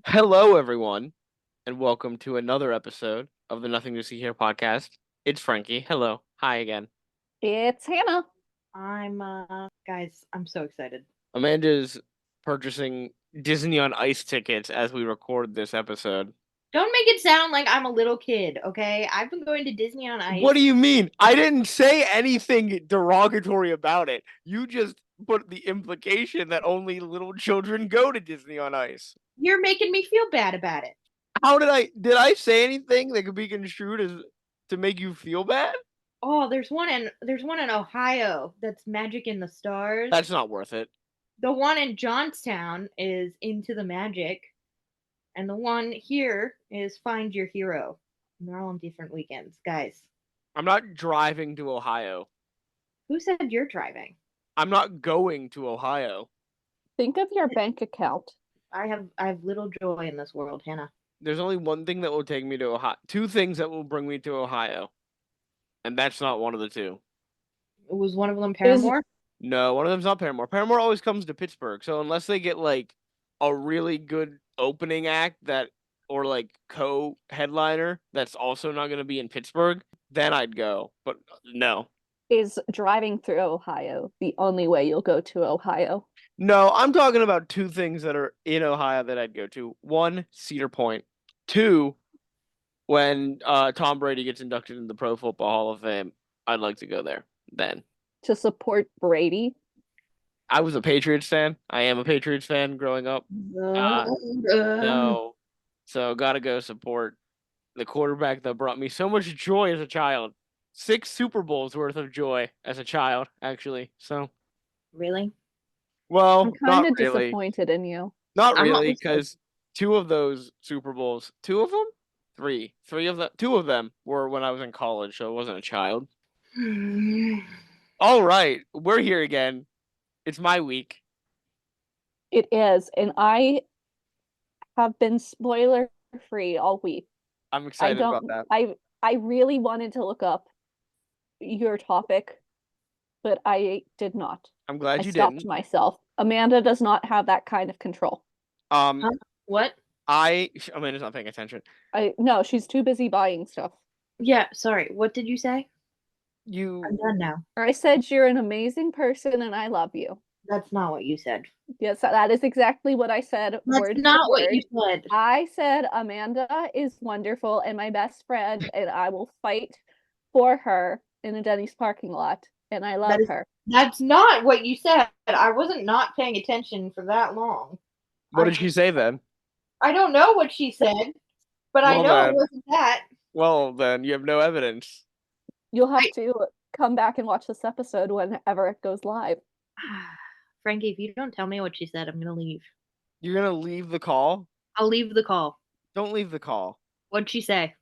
Hello, everyone, and welcome to another episode of the Nothing to See Here podcast. It's Frankie. Hello. Hi again. It's Hannah. Guys, I'm so excited. Amanda's purchasing Disney on Ice tickets as we record this episode. Don't make it sound like I'm a little kid, okay? I've been going to Disney on Ice. What do you mean? I didn't say anything derogatory about it. You just put the implication that only little children go to Disney on Ice. You're making me feel bad about it. How did I say anything that could be construed as to make you feel bad? Oh, there's one in Ohio that's Magic in the Stars. That's not worth it. The one in Johnstown is Into the Magic, and the one here is Find Your Hero. And they're all on different weekends, guys. I'm not driving to Ohio. Who said you're driving? I'm not going to Ohio. Think of your bank account. I have little joy in this world, Hannah. There's only one thing that will take me to Ohio. Two things that will bring me to Ohio. And that's not one of the two. Was one of them Paramore? No, one of them's not Paramore. Paramore always comes to Pittsburgh. So unless they get like a really good opening act or like co-headliner that's also not going to be in Pittsburgh, then I'd go. But no. Is driving through Ohio the only way you'll go to Ohio? No, I'm talking about two things that are in Ohio that I'd go to. One, Cedar Point. Two, when Tom Brady gets inducted in the Pro Football Hall of Fame, I'd like to go there then. To support Brady? I was a Patriots fan. I am a Patriots fan growing up. So gotta go support the quarterback that brought me so much joy as a child. 6 Super Bowls worth of joy as a child, actually. So Really? well, I'm not kind of really. disappointed in you. Not I'm not really, listening. because 2 of those Super Bowls, 2 of them, 3 of them, 2 of them were when I was in college, so I wasn't a child. All right, we're here again. It's my week. It is, and I have been spoiler free all week. I'm excited about that. I really wanted to look up your topic, but I did not. I'm glad I you stopped didn't. myself. Amanda does not have that kind of control. What? Amanda's not paying attention. No, she's too busy buying stuff. Yeah, sorry. What did you say? You I'm done now. I said you're an amazing person and I love you. That's not what you said. Yes, that is exactly what I said. That's Word not for what word. you said. I said Amanda is wonderful and my best friend, and I will fight for her in a Denny's parking lot, and I love her. That's not what you said. I wasn't not paying attention for that long. What did she say then? I don't know what she said, but I Well, know then. it wasn't that. Well, then you have no evidence. You'll have to come back and watch this episode whenever it goes live. Frankie, if you don't tell me what she said, I'm gonna leave. You're gonna leave the call? I'll leave the call. Don't leave the call. What'd she say?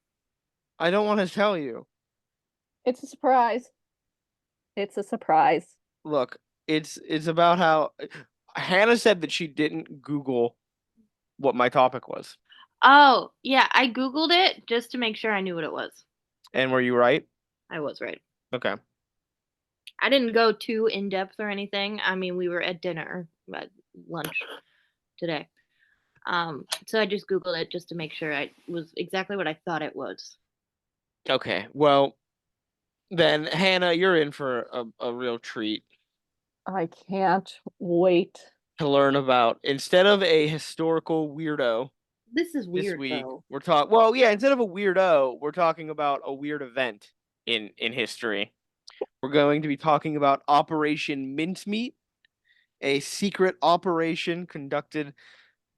I don't want to tell you. It's a surprise. It's a surprise. Look, it's about how Hannah said that she didn't Google what my topic was. Oh, yeah, I Googled it just to make sure I knew what it was. And were you right? I was right. Okay. I didn't go too in depth or anything. I mean, we were at dinner, at lunch today. So I just Googled it just to make sure I was exactly what I thought it was. Okay. Well, then Hannah, you're in for a real treat I can't wait. to learn about. Instead of a historical weirdo This is this weird, week, though. we're talking. Well, yeah, instead of a weirdo, we're talking about a weird event in history. We're going to be talking about Operation Mincemeat, a secret operation conducted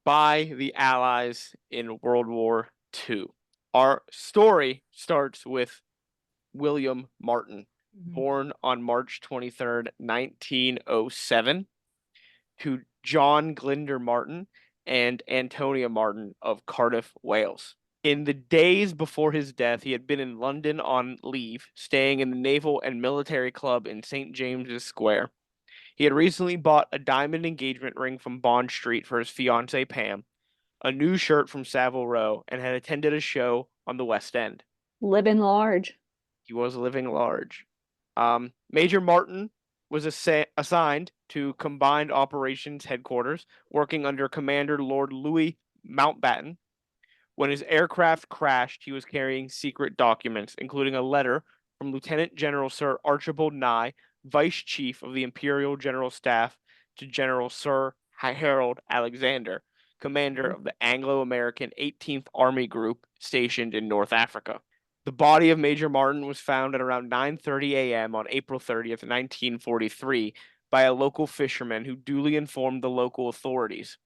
by the Allies in World War II. Our story starts with William Martin, born on March 23rd, 1907, to John Glinder Martin and Antonia Martin of Cardiff, Wales. In the days before his death, he had been in London on leave, staying in the Naval and Military Club in St. James's Square. He had recently bought a diamond engagement ring from Bond Street for his fiancée Pam, a new shirt from Savile Row, and had attended a show on the West End. Living large. He was living large. Major Martin was assigned to Combined Operations Headquarters, working under Commander Lord Louis Mountbatten. When his aircraft crashed, he was carrying secret documents, including a letter from Lieutenant General Sir Archibald Nye, Vice Chief of the Imperial General Staff, to General Sir Harold Alexander, commander of the Anglo-American 18th Army Group stationed in North Africa. The body of Major Martin was found at around 9:30 a.m. on April 30th, 1943, by a local fisherman who duly informed the local authorities.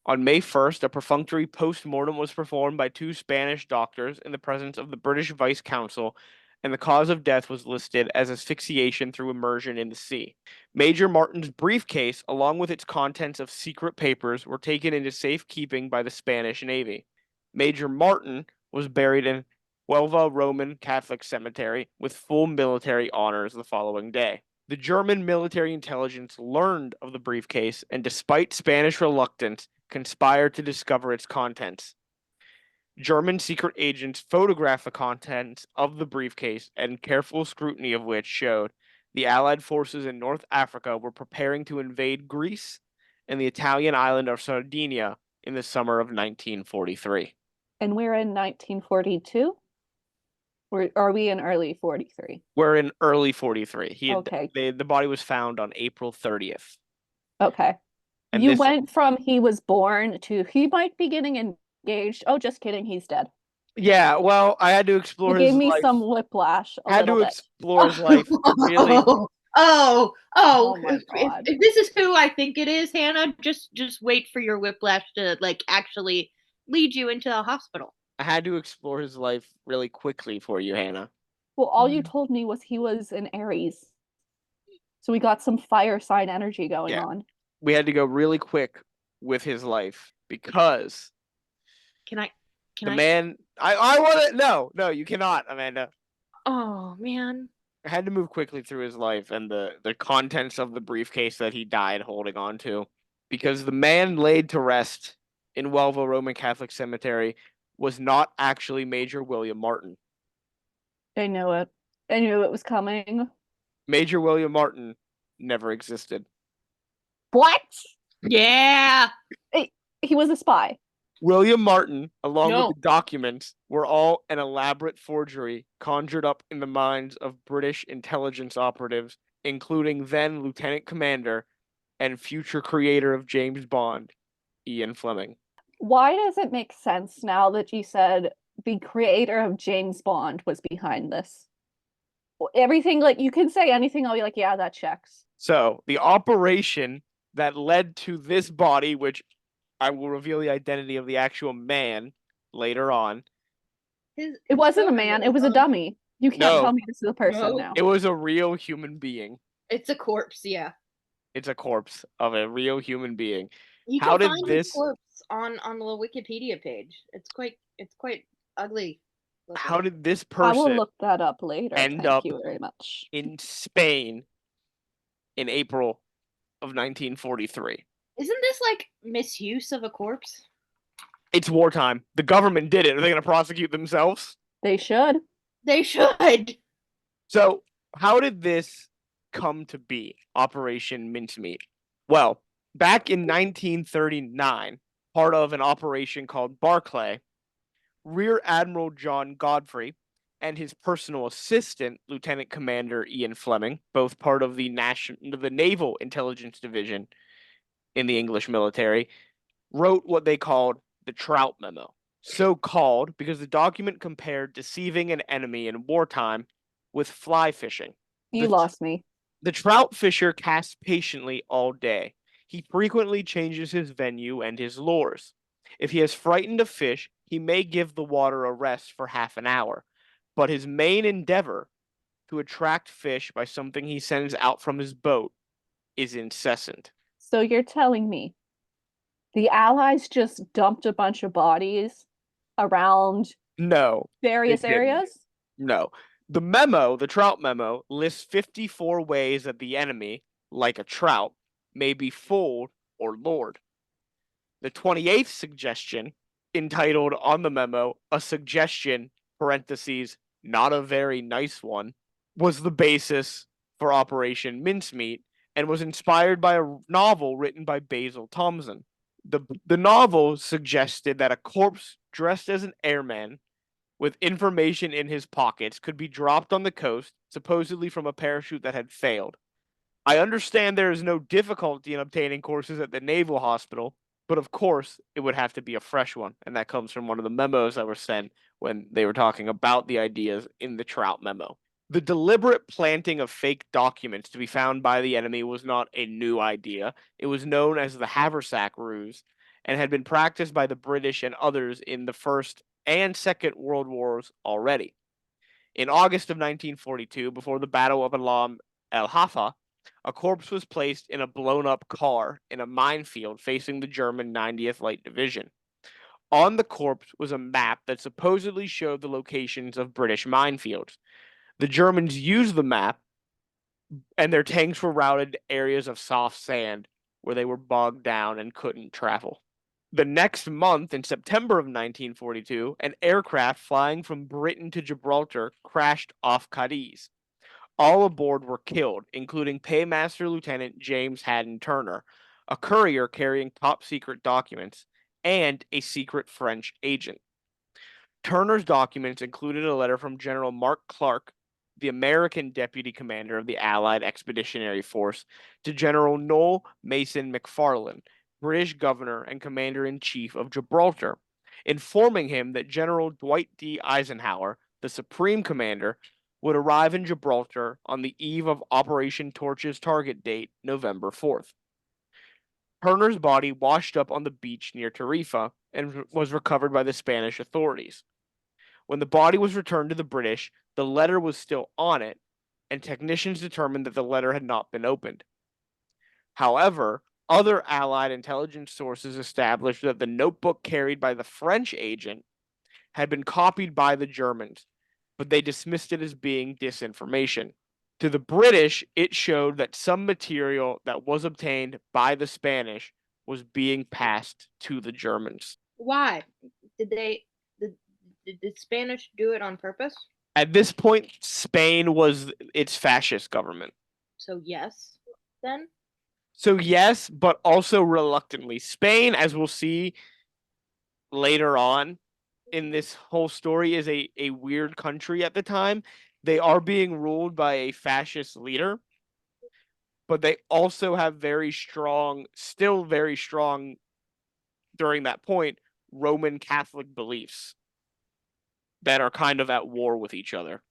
On May 1st, a perfunctory post-mortem was performed by 2 Spanish doctors in the presence of the British Vice Consul, and the cause of death was listed as asphyxiation through immersion in the sea. Major Martin's briefcase, along with its contents of secret papers, were taken into safekeeping by the Spanish Navy. Major Martin was buried in Huelva Roman Catholic Cemetery with full military honors the following day. The German military intelligence learned of the briefcase and, despite Spanish reluctance, conspired to discover its contents. German secret agents photographed the contents of the briefcase, and careful scrutiny of which showed the Allied forces in North Africa were preparing to invade Greece and the Italian island of Sardinia in the summer of 1943. And we're in 1942? Or are we in early 43? We're in early 43. Okay. The body was found on April 30th. Okay. And You this- went from he was born to he might be getting engaged. Oh, just kidding. He's dead. Yeah, well, I had to explore You his gave me life. some whiplash a Had little to bit. explore his life really. Oh my God. If this is who I think it is, Hannah, just wait for your whiplash to like actually lead you into a hospital. I had to explore his life really quickly for you, Hannah. Well, all you told me was he was an Aries. So we got some fire sign energy going on. We had to go really quick with his life because Can I man I want to no, you cannot, Amanda. Oh man. I had to move quickly through his life and the contents of the briefcase that he died holding on to, because the man laid to rest in Huelva Roman Catholic Cemetery was not actually Major William Martin. I knew it. I knew it was coming. Major William Martin never existed. What? Yeah. He was a spy. William Martin, along No. with the documents, were all an elaborate forgery conjured up in the minds of British intelligence operatives, including then Lieutenant Commander and future creator of James Bond, Ian Fleming. Why does it make sense now that you said the creator of James Bond was behind this? Everything, like, you can say anything, I'll be like, yeah, that checks. So, the operation that led to this body, which I will reveal the identity of the actual man later on. It wasn't a man, it was a dummy. You can't No. tell me this is a person now. It was a real human being. It's a corpse, yeah. It's a corpse of a real human being. You How can did find this- his corpse on the Wikipedia page. It's quite ugly. looking. How did this I will person look that up later. end Thank up you very much. in Spain in April of 1943? Isn't this like misuse of a corpse? It's wartime. The government did it. Are they going to prosecute themselves? They should. They should. So, how did this come to be, Operation Mincemeat? Well, back in 1939, part of an operation called Barclay, Rear Admiral John Godfrey and his personal assistant, Lieutenant Commander Ian Fleming, both part of the Naval Intelligence Division in the English military, wrote what they called the Trout Memo. So called because the document compared deceiving an enemy in wartime with fly fishing. You The- lost me. The trout fisher casts patiently all day. He frequently changes his venue and his lures. If he has frightened a fish, he may give the water a rest for half an hour. But his main endeavor, to attract fish by something he sends out from his boat, is incessant. So you're telling me the Allies just dumped a bunch of bodies around No, various didn't. areas? no. The memo, the trout memo, lists 54 ways that the enemy, like a trout, may be fooled or lured. The 28th suggestion, entitled on the memo, a suggestion, parentheses, not a very nice one, was the basis for Operation Mincemeat and was inspired by a novel written by Basil Thomson. The novel suggested that a corpse dressed as an airman with information in his pockets could be dropped on the coast, supposedly from a parachute that had failed. I understand there is no difficulty in obtaining courses at the Naval Hospital, but of course it would have to be a fresh one, and that comes from one of the memos that were sent when they were talking about the ideas in the Trout memo. The deliberate planting of fake documents to be found by the enemy was not a new idea. It was known as the haversack ruse and had been practiced by the British and others in the First and Second World Wars already. In August of 1942, before the Battle of Alam el Hafa, a corpse was placed in a blown up car in a minefield facing the German 90th Light Division. On the corpse was a map that supposedly showed the locations of British minefields. The Germans used the map, and their tanks were routed to areas of soft sand where they were bogged down and couldn't travel. The next month, in September of 1942, an aircraft flying from Britain to Gibraltar crashed off Cadiz. All aboard were killed, including Paymaster Lieutenant James Haddon Turner, a courier carrying top secret documents, and a secret French agent. Turner's documents included a letter from General Mark Clark, the American deputy commander of the Allied Expeditionary Force, to General Noel Mason McFarlane, British governor and commander in chief of Gibraltar, informing him that General Dwight D. Eisenhower, the supreme commander, would arrive in Gibraltar on the eve of Operation Torch's target date, November 4th. Turner's body washed up on the beach near Tarifa and was recovered by the Spanish authorities. When the body was returned to the British, the letter was still on it, and technicians determined that the letter had not been opened. However, other Allied intelligence sources established that the notebook carried by the French agent had been copied by the Germans, but they dismissed it as being disinformation. To the British, it showed that some material that was obtained by the Spanish was being passed to the Germans. Why? Did they did the Spanish do it on purpose? At this point, Spain was its fascist government. So yes, then? So yes, but also reluctantly. Spain, as we'll see later on in this whole story, is a weird country at the time. They are being ruled by a fascist leader, but they also have still very strong during that point, Roman Catholic beliefs that are kind of at war with each other.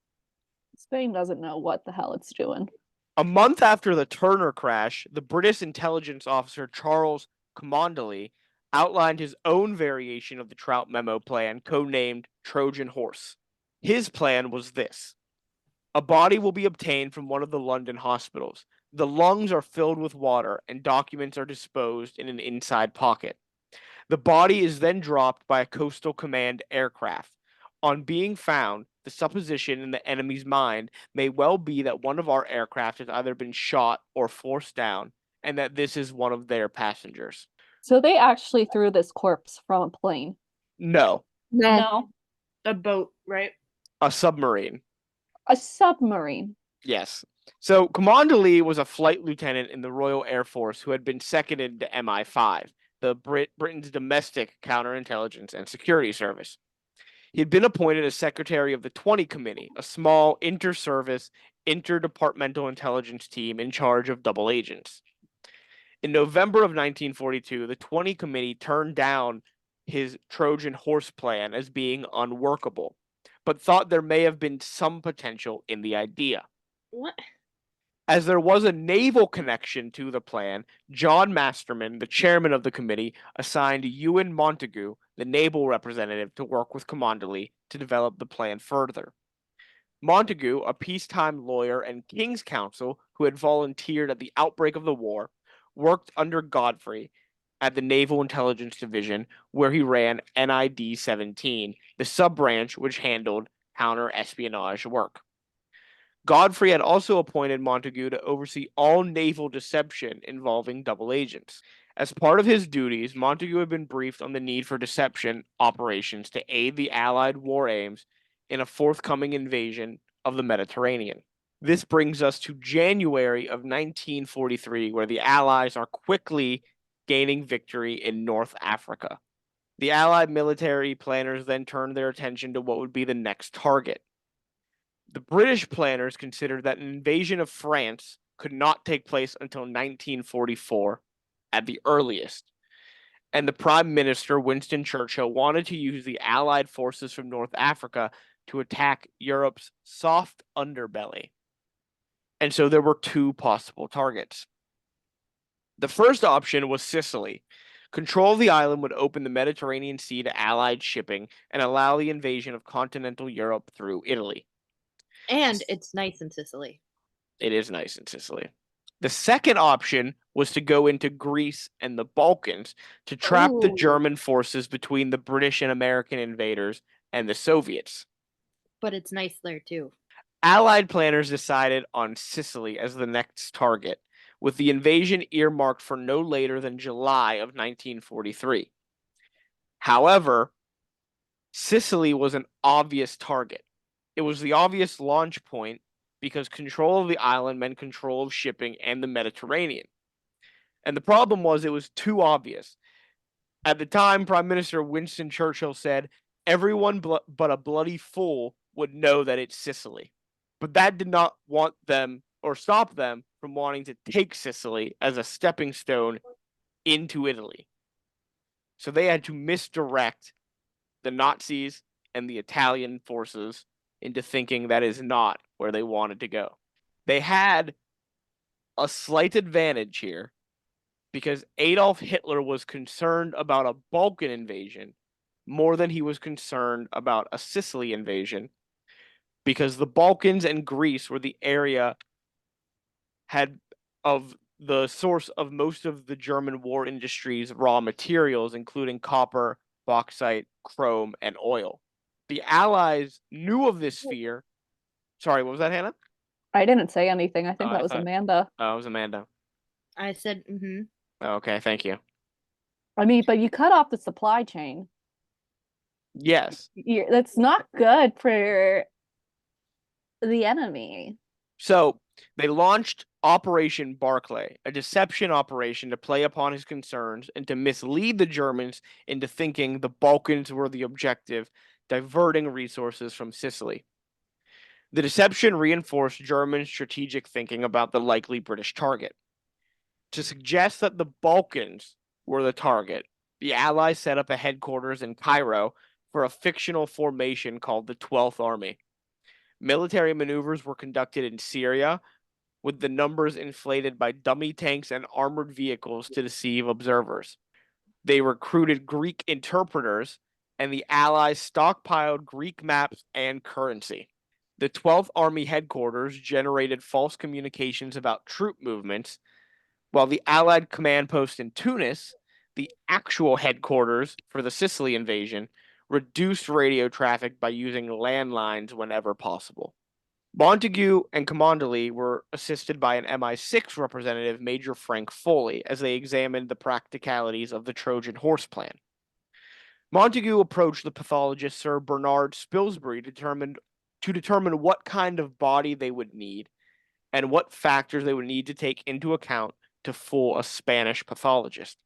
Spain doesn't know what the hell it's doing. A month after the Turner crash, the British intelligence officer Charles Cholmondeley outlined his own variation of the Trout Memo plan, codenamed Trojan Horse. His plan was this: a body will be obtained from one of the London hospitals. The lungs are filled with water, and documents are disposed in an inside pocket. The body is then dropped by a coastal command aircraft. On being found, the supposition in the enemy's mind may well be that one of our aircraft has either been shot or forced down, and that this is one of their passengers. So they actually threw this corpse from a plane. No, No, A boat, right? a submarine. a submarine. Yes. So Cholmondeley was a flight lieutenant in the Royal Air Force who had been seconded to MI5, the Britain's domestic counterintelligence and security service. He had been appointed as secretary of the 20 Committee, a small inter-service, interdepartmental intelligence team in charge of double agents. In November of 1942, the 20 Committee turned down his Trojan horse plan as being unworkable, but thought there may have been some potential in the idea. What? As there was a naval connection to the plan, John Masterman, the chairman of the committee, assigned Ewan Montagu, the naval representative, to work with Cholmondeley to develop the plan further. Montagu, a peacetime lawyer and King's counsel who had volunteered at the outbreak of the war, worked under Godfrey at the Naval Intelligence Division, where he ran NID 17, the sub-branch which handled counter-espionage work. Godfrey had also appointed Montagu to oversee all naval deception involving double agents. As part of his duties, Montagu had been briefed on the need for deception operations to aid the Allied war aims in a forthcoming invasion of the Mediterranean. This brings us to January of 1943, where the Allies are quickly gaining victory in North Africa. The Allied military planners then turned their attention to what would be the next target. The British planners considered that an invasion of France could not take place until 1944 at the earliest, and the Prime Minister, Winston Churchill, wanted to use the Allied forces from North Africa to attack Europe's soft underbelly. And so there were two possible targets. The first option was Sicily. Control of the island would open the Mediterranean Sea to Allied shipping and allow the invasion of continental Europe through Italy. And it's nice in Sicily. It is nice in Sicily. The second option was to go into Greece and the Balkans to trap the Ooh. German forces between the British and American invaders and the Soviets. But it's nice there too. Allied planners decided on Sicily as the next target, with the invasion earmarked for no later than July of 1943. However, Sicily was an obvious target. It was the obvious launch point because control of the island meant control of shipping and the Mediterranean. And the problem was it was too obvious. At the time, Prime Minister Winston Churchill said, everyone but a bloody fool would know that it's Sicily. But that did not want them or stop them from wanting to take Sicily as a stepping stone into Italy. So they had to misdirect the Nazis and the Italian forces into thinking that is not where they wanted to go. They had a slight advantage here because Adolf Hitler was concerned about a Balkan invasion more than he was concerned about a Sicily invasion, because the Balkans and Greece were the area had of the source of most of the German war industry's raw materials, including copper, bauxite, chrome, and oil. The Allies knew of this fear. Sorry, what was that, Hannah? I didn't say anything. I think Oh, that I was thought- Amanda. Oh, it was Amanda. I said, Okay, thank you. I mean, but you cut off the supply chain. Yes. That's not good for the enemy. So they launched Operation Barclay, a deception operation to play upon his concerns and to mislead the Germans into thinking the Balkans were the objective, diverting resources from Sicily. The deception reinforced German strategic thinking about the likely British target. To suggest that the Balkans were the target, the Allies set up a headquarters in Cairo for a fictional formation called the 12th Army. Military maneuvers were conducted in Syria, with the numbers inflated by dummy tanks and armored vehicles to deceive observers. They recruited Greek interpreters, and the Allies stockpiled Greek maps and currency. The 12th Army headquarters generated false communications about troop movements, while the Allied command post in Tunis, the actual headquarters for the Sicily invasion, reduced radio traffic by using landlines whenever possible. Montague and Camondelli were assisted by an MI6 representative, Major Frank Foley, as they examined the practicalities of the Trojan horse plan. Montague approached the pathologist Sir Bernard Spilsbury to determine what kind of body they would need and what factors they would need to take into account to fool a Spanish pathologist.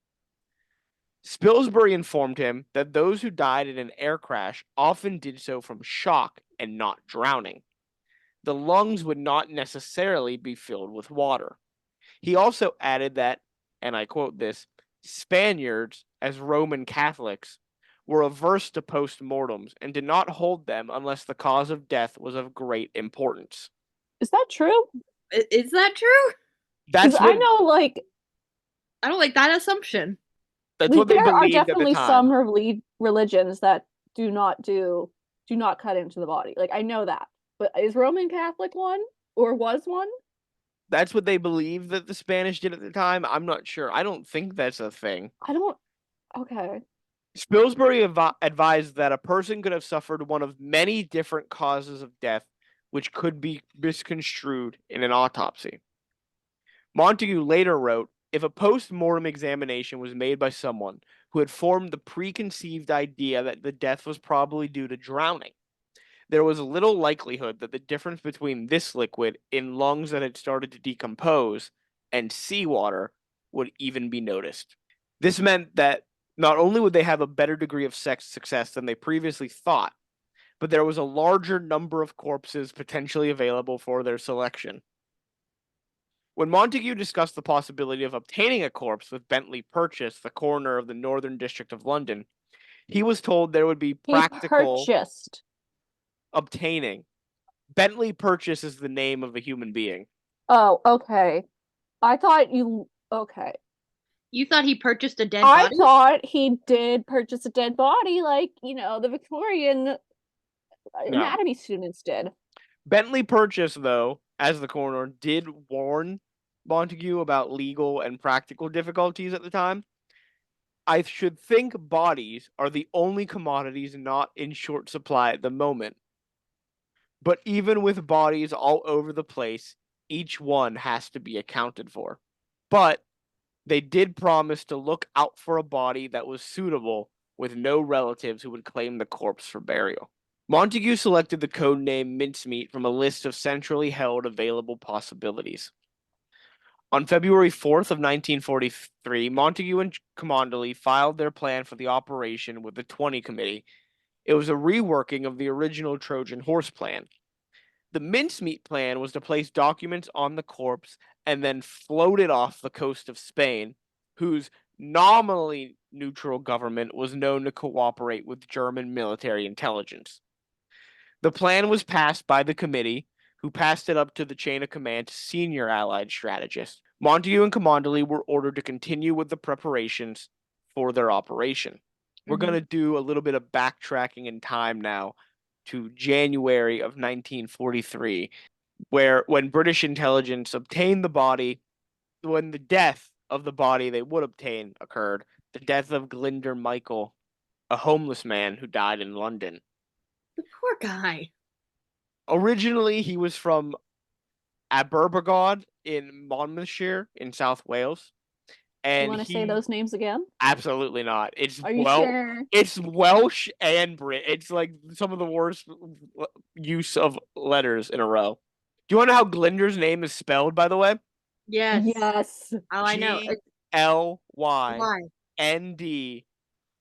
Spilsbury informed him that those who died in an air crash often did so from shock and not drowning. The lungs would not necessarily be filled with water. He also added that, and I quote this, Spaniards, as Roman Catholics, were averse to post-mortems and did not hold them unless the cause of death was of great importance. Is that true? Is that true? That's Because what, I know, like, I don't like that assumption. that's what they there are believed at the definitely time. some religions that do not cut into the body. Like, I know that. But is Roman Catholic one? Or was one? That's what they believed that the Spanish did at the time. I'm not sure. I don't think that's a thing. Okay. Spilsbury advised that a person could have suffered one of many different causes of death, which could be misconstrued in an autopsy. Montague later wrote, if a post-mortem examination was made by someone who had formed the preconceived idea that the death was probably due to drowning, there was little likelihood that the difference between this liquid in lungs that had started to decompose and seawater would even be noticed. This meant that not only would they have a better degree of success than they previously thought, but there was a larger number of corpses potentially available for their selection. When Montague discussed the possibility of obtaining a corpse with Bentley Purchase, the coroner of the Northern District of London, he was told there would be He practical purchased. obtaining. Bentley Purchase is the name of a human being. Oh, okay. I thought you. Okay. You thought he purchased a dead I body? thought he did purchase a dead body, like, the Victorian anatomy students did. Bentley Purchase, though, as the coroner, did warn Montague about legal and practical difficulties at the time. I should think bodies are the only commodities not in short supply at the moment. But even with bodies all over the place, each one has to be accounted for. But they did promise to look out for a body that was suitable with no relatives who would claim the corpse for burial. Montague selected the code name Mincemeat from a list of centrally held available possibilities. On February 4th of 1943, Montague and Cholmondeley filed their plan for the operation with the 20 Committee. It was a reworking of the original Trojan Horse plan. The Mincemeat plan was to place documents on the corpse and then float it off the coast of Spain, whose nominally neutral government was known to cooperate with German military intelligence. The plan was passed by the committee, who passed it up to the chain of command to senior Allied strategists. Montague and Cholmondeley were ordered to continue with the preparations for their operation. We're going to do a little bit of backtracking in time now to January of 1943, when British intelligence obtained the body, when the death of the body they would obtain occurred, the death of Glinder Michael, a homeless man who died in London. The poor guy. Originally, he was from Aberbrigod in Monmouthshire in South Wales. And you want to say those names again? Absolutely not. Are you sure? It's Welsh and Brit. It's like some of the worst use of letters in a row. Do you want to know how Glinder's name is spelled, by the way? Yes. Yes. Oh, I know. GLYNDWR.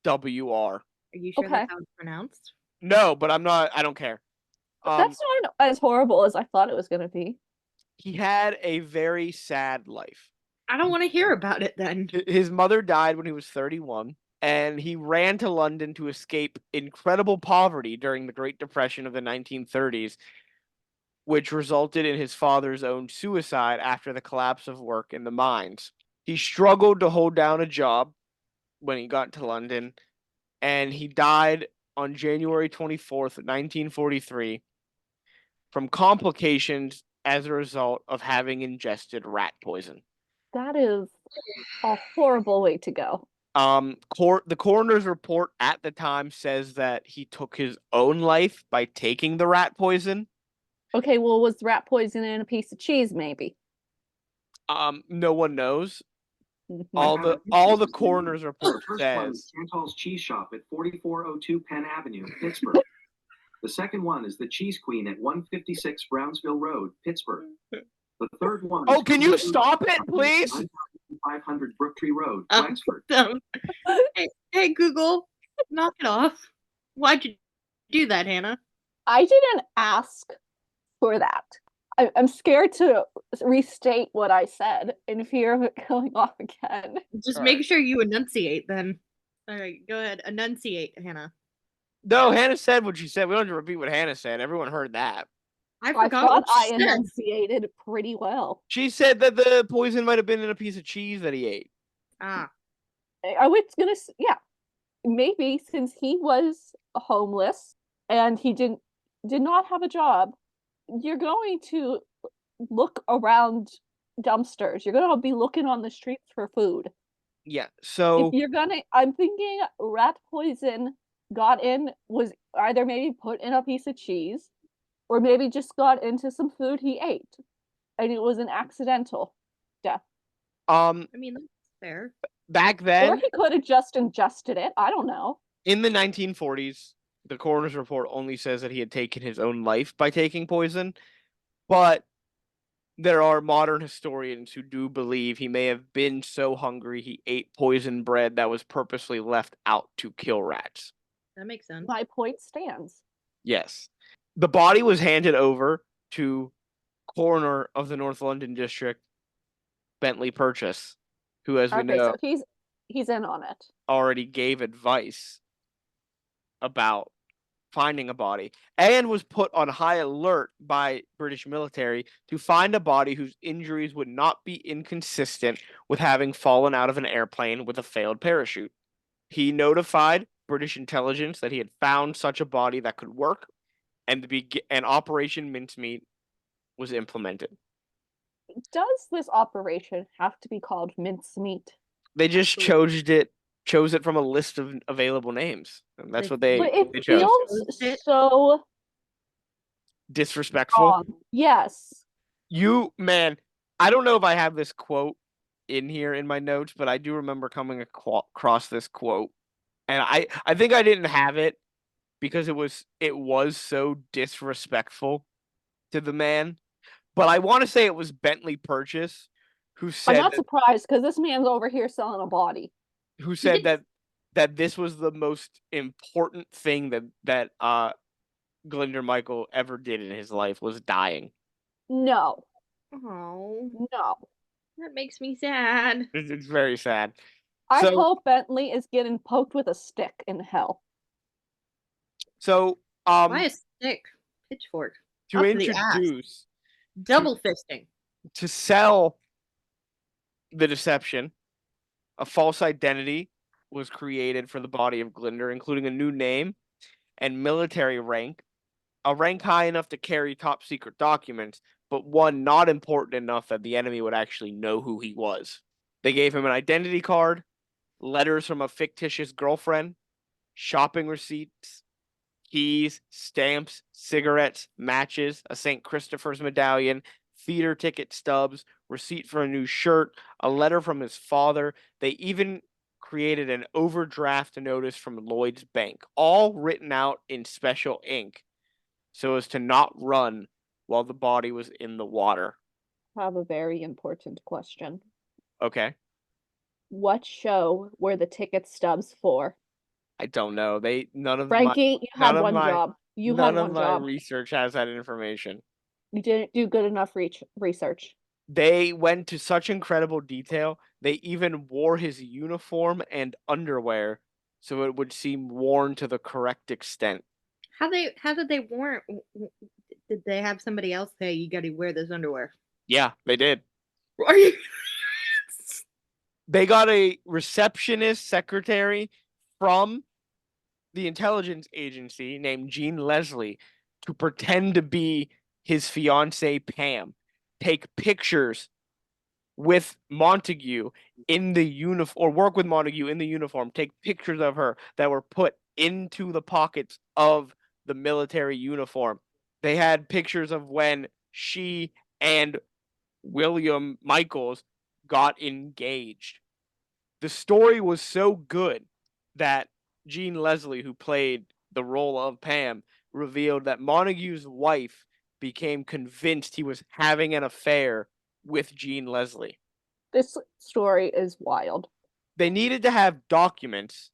Are you sure that's how it's pronounced? No, but I'm not. I don't care. That's not as horrible as I thought it was going to be. He had a very sad life. I don't want to hear about it then. His mother died when he was 31, and he ran to London to escape incredible poverty during the Great Depression of the 1930s, which resulted in his father's own suicide after the collapse of work in the mines. He struggled to hold down a job when he got to London, and he died on January 24th, 1943, from complications as a result of having ingested rat poison. That is a horrible way to go. The coroner's report at the time says that he took his own life by taking the rat poison. Okay, well, was rat poison in a piece of cheese, maybe? No one knows. All the coroner's report says. Chantal's Cheese Shop at 4402 Penn Avenue, Pittsburgh. The second one is the Cheese Queen at 156 Brownsville Road, Pittsburgh. The third one. Oh, can you stop it, please? 500 Brooktree Road, Oh, Wexford. Hey, Google, knock it off. Why'd you do that, Hannah? I didn't ask for that. I'm scared to restate what I said in fear of it going off again. Just make sure you enunciate then. All right, go ahead. Enunciate, Hannah. No, Hannah said what she said. We don't have to repeat what Hannah said. Everyone heard that. I thought what I said. enunciated pretty well. She said that the poison might have been in a piece of cheese that he ate. Ah. I was gonna, yeah, maybe since he was homeless and he did not have a job, you're going to look around dumpsters. You're gonna be looking on the streets for food. Yeah, so if you're gonna, I'm thinking rat poison was either maybe put in a piece of cheese, or maybe just got into some food he ate, and it was an accidental death. I mean, that's fair. Back then, or he could have just ingested it. I don't know. In the 1940s, the coroner's report only says that he had taken his own life by taking poison, but there are modern historians who do believe he may have been so hungry he ate poisoned bread that was purposely left out to kill rats. That makes sense. My point stands. Yes. The body was handed over to coroner of the North London district, Bentley Purchase, who, as we Okay, know, so he's in on it. already gave advice about finding a body and was put on high alert by British military to find a body whose injuries would not be inconsistent with having fallen out of an airplane with a failed parachute. He notified British intelligence that he had found such a body that could work, and Operation Mincemeat was implemented. Does this operation have to be called mincemeat? They just chose it from a list of available names. And that's what But it they chose. feels so Disrespectful. wrong. Yes. Man, I don't know if I have this quote in here in my notes, but I do remember coming across this quote, and I think I didn't have it because it was so disrespectful to the man. But I want to say it was Bentley Purchase who I'm said not surprised because this man's over here selling a body. that this was the most important thing that Glinder Michael ever did in his life was dying. No. Oh, No. that makes me sad. It's very sad. I So- hope Bentley is getting poked with a stick in hell. So Why a stick? Pitchfork. to Up to the ass. introduce Double fisting. to sell the deception, a false identity was created for the body of Glinder, including a new name and military rank, a rank high enough to carry top secret documents, but one not important enough that the enemy would actually know who he was. They gave him an identity card, letters from a fictitious girlfriend, shopping receipts, keys, stamps, cigarettes, matches, a St. Christopher's medallion, theater ticket stubs, receipt for a new shirt, a letter from his father. They even created an overdraft notice from Lloyd's Bank, all written out in special ink so as to not run while the body was in the water. I have a very important question. Okay. What show were the ticket stubs for? I don't know. None of Frankie, you had none of one my- job. You none had of one my job. research has that information. You didn't do good enough research. They went to such incredible detail. They even wore his uniform and underwear so it would seem worn to the correct extent. How did they warrant? Did they have somebody else say you got to wear this underwear? Yeah, they did. Are you? They got a receptionist secretary from the intelligence agency named Jean Leslie to pretend to be his fiancee Pam, take pictures with Montague in the uniform, or work with Montague in the uniform, take pictures of her that were put into the pockets of the military uniform. They had pictures of when she and William Michaels got engaged. The story was so good that Jean Leslie, who played the role of Pam, revealed that Montague's wife became convinced he was having an affair with Jean Leslie. This story is wild. They needed to have documents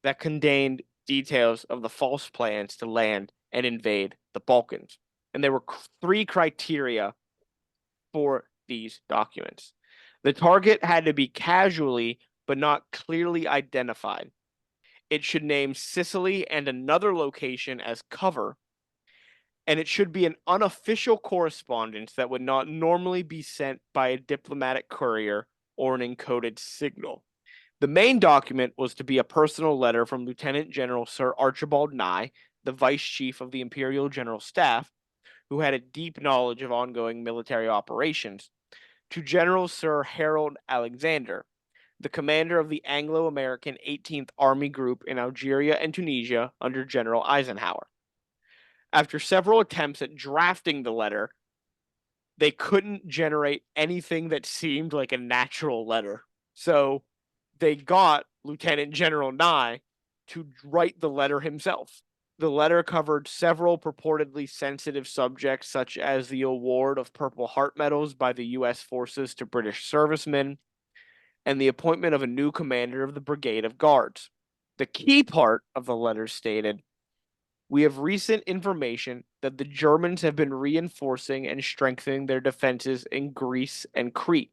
that contained details of the false plans to land and invade the Balkans. And there were three criteria for these documents. The target had to be casually but not clearly identified. It should name Sicily and another location as cover, and it should be an unofficial correspondence that would not normally be sent by a diplomatic courier or an encoded signal. The main document was to be a personal letter from Lieutenant General Sir Archibald Nye, the Vice Chief of the Imperial General Staff, who had a deep knowledge of ongoing military operations, to General Sir Harold Alexander, the commander of the Anglo-American 18th Army Group in Algeria and Tunisia under General Eisenhower. After several attempts at drafting the letter, they couldn't generate anything that seemed like a natural letter. So they got Lieutenant General Nye to write the letter himself. The letter covered several purportedly sensitive subjects, such as the award of Purple Heart medals by the U.S. forces to British servicemen and the appointment of a new commander of the Brigade of Guards. The key part of the letter stated, "We have recent information that the Germans have been reinforcing and strengthening their defenses in Greece and Crete.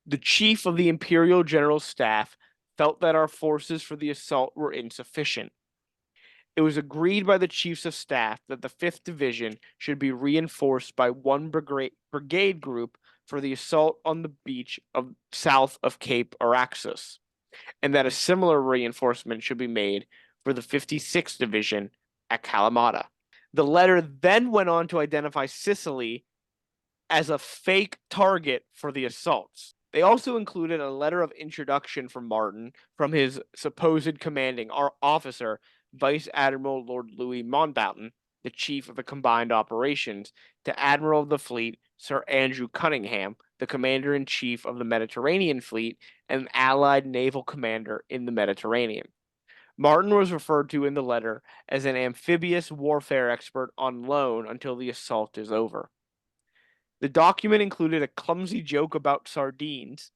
The chief of the Imperial General Staff felt that our forces for the assault were insufficient. It was agreed by the chiefs of staff that the 5th Division should be reinforced by one brigade group for the assault on the beach south of Cape Araxos, and that a similar reinforcement should be made for the 56th Division at Kalamata." The letter then went on to identify Sicily as a fake target for the assaults. They also included a letter of introduction from Martin from his supposed commanding officer, Vice Admiral Lord Louis Mountbatten, the chief of the combined operations, to Admiral of the Fleet, Sir Andrew Cunningham, the commander-in-chief of the Mediterranean Fleet and Allied naval commander in the Mediterranean. Martin was referred to in the letter as an amphibious warfare expert on loan until the assault is over. The document included a clumsy joke about sardines,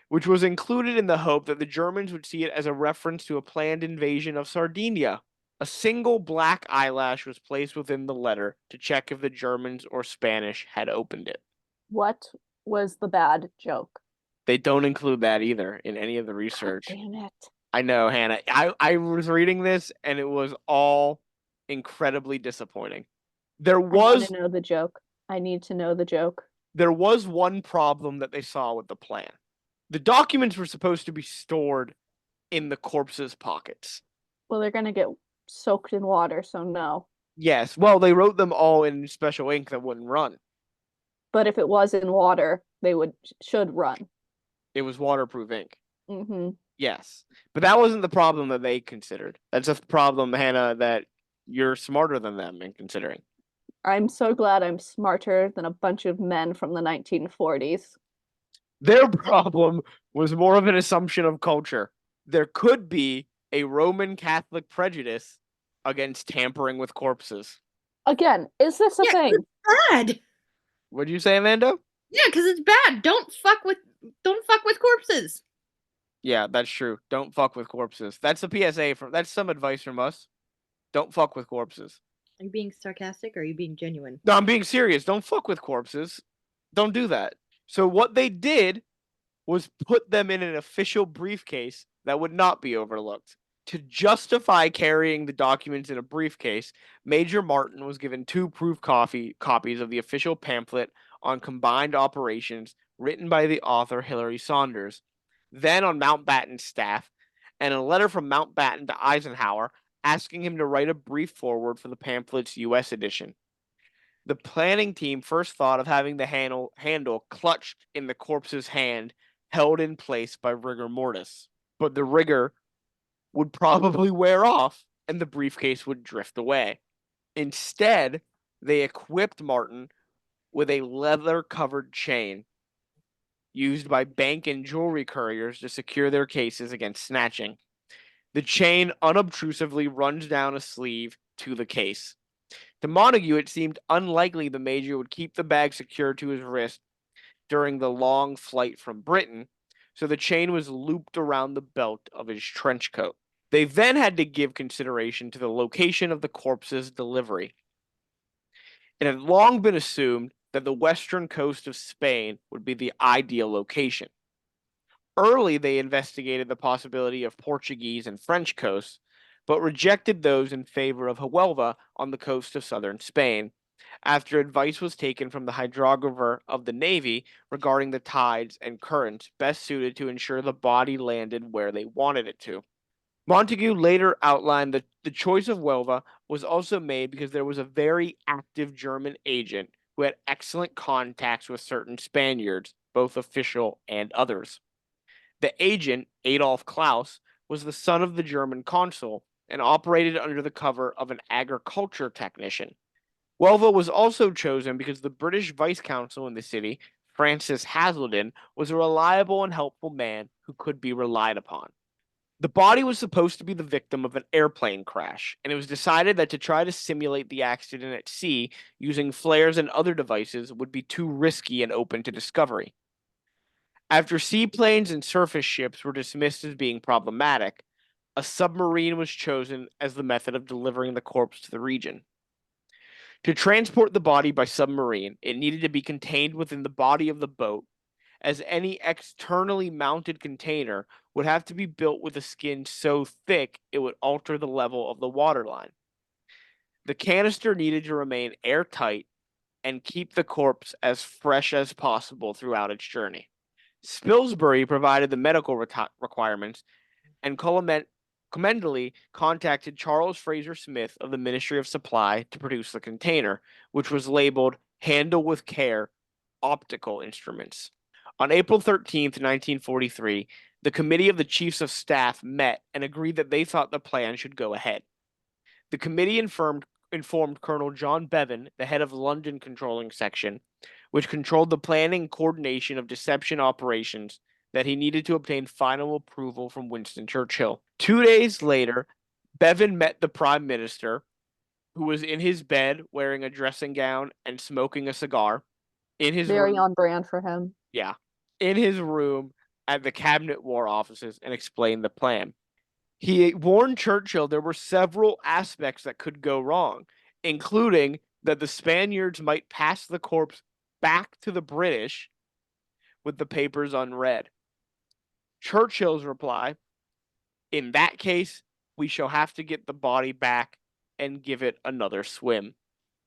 which was included in the hope that the Germans would see it as a reference to a planned invasion of Sardinia. A single black eyelash was placed within the letter to check if the Germans or Spanish had opened it. What was the bad joke? They don't include that either in any of the God research. damn it. I know, Hannah. I was reading this and it was all incredibly disappointing. There I want was to know the joke. I need to know the joke. there was one problem that they saw with the plan. The documents were supposed to be stored in the corpses' pockets. Well, they're going to get soaked in water, so no. Yes, well, they wrote them all in special ink that wouldn't run. But if it was in water, they should run. It was waterproof ink. Mm-hmm. Yes, but that wasn't the problem that they considered. That's a problem, Hannah, that you're smarter than them in considering. I'm so glad I'm smarter than a bunch of men from the 1940s. Their problem was more of an assumption of culture. There could be a Roman Catholic prejudice against tampering with corpses. Again, is this a Yeah, thing? Bad. What'd you say, Amanda? Yeah, because it's bad. Don't fuck with corpses. Yeah, that's true. Don't fuck with corpses. That's a PSA that's some advice from us. Don't fuck with corpses. Are you being sarcastic or are you being genuine? No, I'm being serious. Don't fuck with corpses. Don't do that. So what they did was put them in an official briefcase that would not be overlooked. To justify carrying the documents in a briefcase, Major Martin was given 2 proof copies of the official pamphlet on combined operations written by the author Hilary Saunders, then on Mountbatten's staff, and a letter from Mountbatten to Eisenhower asking him to write a brief foreword for the pamphlet's U.S. edition. The planning team first thought of having the handle clutched in the corpse's hand, held in place by rigor mortis, but the rigor would probably wear off and the briefcase would drift away. Instead, they equipped Martin with a leather-covered chain used by bank and jewelry couriers to secure their cases against snatching. The chain unobtrusively runs down a sleeve to the case. To Montague, it seemed unlikely the Major would keep the bag secured to his wrist during the long flight from Britain, so the chain was looped around the belt of his trench coat. They then had to give consideration to the location of the corpse's delivery. It had long been assumed that the western coast of Spain would be the ideal location. Early, they investigated the possibility of Portuguese and French coasts, but rejected those in favor of Huelva on the coast of southern Spain, after advice was taken from the hydrographer of the Navy regarding the tides and currents best suited to ensure the body landed where they wanted it to. Montague later outlined that the choice of Huelva was also made because there was a very active German agent who had excellent contacts with certain Spaniards, both official and others. The agent, Adolf Klaus, was the son of the German consul and operated under the cover of an agriculture technician. Huelva was also chosen because the British vice consul in the city, Francis Hazelden, was a reliable and helpful man who could be relied upon. The body was supposed to be the victim of an airplane crash, and it was decided that to try to simulate the accident at sea using flares and other devices would be too risky and open to discovery. After seaplanes and surface ships were dismissed as being problematic, a submarine was chosen as the method of delivering the corpse to the region. To transport the body by submarine, it needed to be contained within the body of the boat, as any externally mounted container would have to be built with a skin so thick it would alter the level of the waterline. The canister needed to remain airtight and keep the corpse as fresh as possible throughout its journey. Spilsbury provided the medical requirements, and commendably contacted Charles Fraser Smith of the Ministry of Supply to produce the container, which was labeled "Handle with Care, Optical Instruments." On April 13th, 1943, the Committee of the Chiefs of Staff met and agreed that they thought the plan should go ahead. The committee informed Colonel John Bevan, the head of the London Controlling Section, which controlled the planning and coordination of deception operations, that he needed to obtain final approval from Winston Churchill. 2 days later, Bevan met the Prime Minister, who was in his bed wearing a dressing gown and smoking a cigar in his Very room. on brand for him. Yeah, in his room at the Cabinet War Offices, and explained the plan. He warned Churchill there were several aspects that could go wrong, including that the Spaniards might pass the corpse back to the British with the papers unread. Churchill's reply, "In that case, we shall have to get the body back and give it another swim."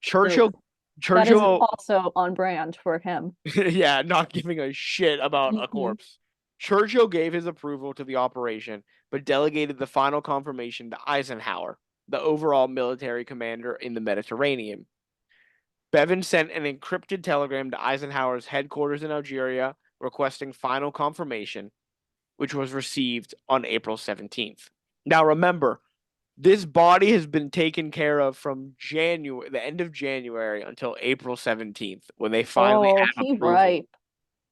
Churchill, That is Churchill, also on brand for him. yeah, not giving a shit about a Mhm. corpse. Churchill gave his approval to the operation, but delegated the final confirmation to Eisenhower, the overall military commander in the Mediterranean. Bevan sent an encrypted telegram to Eisenhower's headquarters in Algeria requesting final confirmation, which was received on April 17th. Now remember, this body has been taken care of from the end of January until April 17th, when they finally Oh, had he approval. ripe.